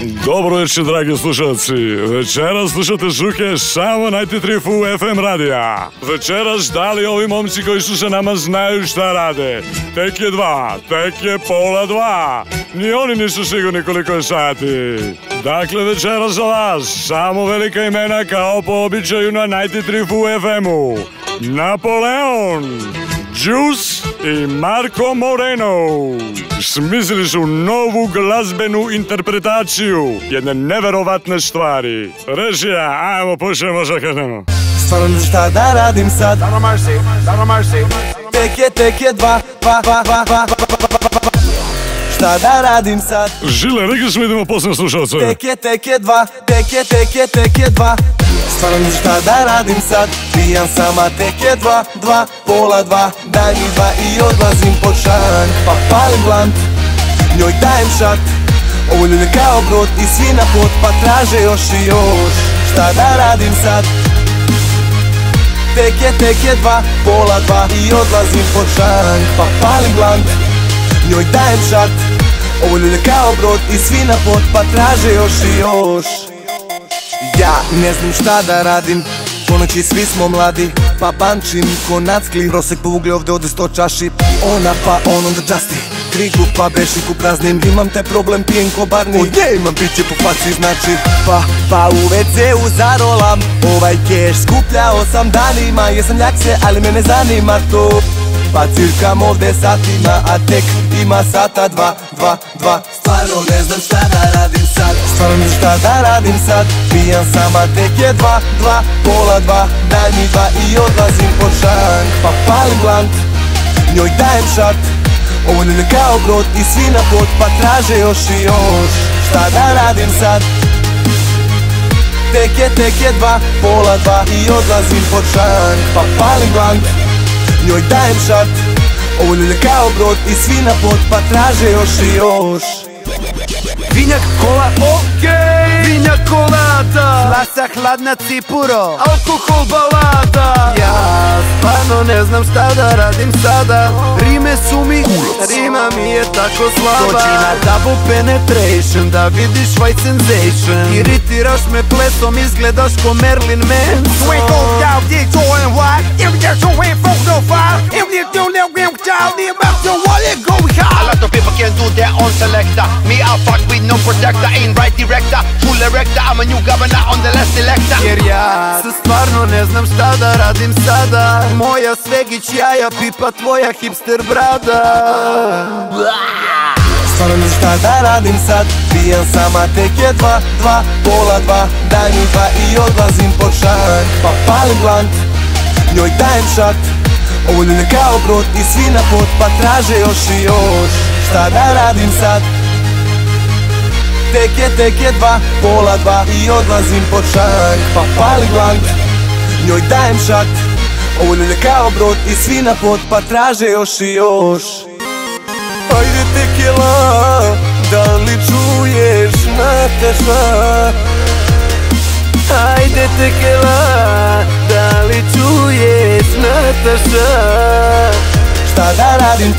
Dobro večer, dragi slušalci. Večeras slušate žuke samo na 93 Fu FM radija. Večeras da li ovi momci koji su sa nama znaju šta rade? Tek je 2, tek je pola 2. Ni oni nisu sigurni koliko je sati. Dakle, večeras za vas samo velika imena kao po običaju na 93 Fu FM-u. Napoleon, Juice i Marko Moreno smislili su novu glazbenu interpretaciju jedne neverovatne stvari. Režija, ajmo, počnemo, zakrenemo. Stvarno ne znam šta da radim sad. Tek je 2. Šta da radim sad? Žile, rekli smo idemo posljedno slušalce. Tek je 2. Stvarno ne znam šta da radim sad. Pijam sama, tek je 2, pola 2. Daj mi 2 i odlazim pod šank. Pa palim blant, njoj dajem šat. Ovo ljulje kao brod i svi na pot, pa traže još i još. Šta da radim sad? Tek je 2, pola 2 i odlazim pod šank. Pa palim blant, njoj dajem šat. Ovo ljulje kao brod i svi na pot, pa traže još i još. Ja ne znam šta da radim, po noći svi smo mladi, pa bančim ko nackli. Prosek po ugli ovdje ode 100 čaši. Ona pa on onda Justy, krigu pa bešiku praznim. Imam taj problem, pijem ko barni. Od nje imam piće po faci, znači Pa u WC-u zarolam ovaj keš. Skupljao sam danima, jesam ljak se, ali me ne zanima to. Pa cirkam ovdje satima, a tek ima sata 2. Stvarno ne znam šta da radim sad. Pijam sama, tek je 2, pola 2. Daj mi 2 i odlazim pod šank. Pa palim blant, njoj dajem šat. Ovo ljulje kao brod i svi na pot, pa traže još i još. Šta da radim sad? Tek je 2, pola 2 i odlazim pod šank. Pa palim blant, njoj dajem šat. Ovo ljulje kao brod i svi na pot, pa traže još i još. Vinjak, kola, okej, vinjak, kolada, slasa, hladna, cipuro, alkohol, balada. Ja stvarno ne znam šta da radim sada. Rime su mi, rima mi je tako slaba. Dođi na double penetration, da vidiš white sensation. Iritiraš me plesom, izgledaš ko Marilyn Manson. Swing on down, dig to and wide. If you're so in front of fire, if you do let me down, leave up to what it go high. A lot of people can do their own selector. Me I fuck with no protector, ain't right director. Full erector, I'm a new governor on the last elector. Jer ja se stvarno ne znam šta da radim sada. Moja svegić jaja, pipa tvoja hipster brada. Stvarno ne znam šta da radim sad. Pijam sama, tek je 2, pola 2. Daj mi 2 i odlazim pod šank. Pa palim blant, njoj dajem šat. Ovo ljulje kao brod i svi na pot, pa traže još i još. Šta da radim sad? Tek je 2, pola 2 i odlazim pod šank. Pa palim blant, njoj dajem šat. Ovo ljulje kao brod i svi na pot, pa traže još i još. Ajde tekila, da li čuješ Nataša? Ajde tekila, da li čuješ Nataša? Šta da radim?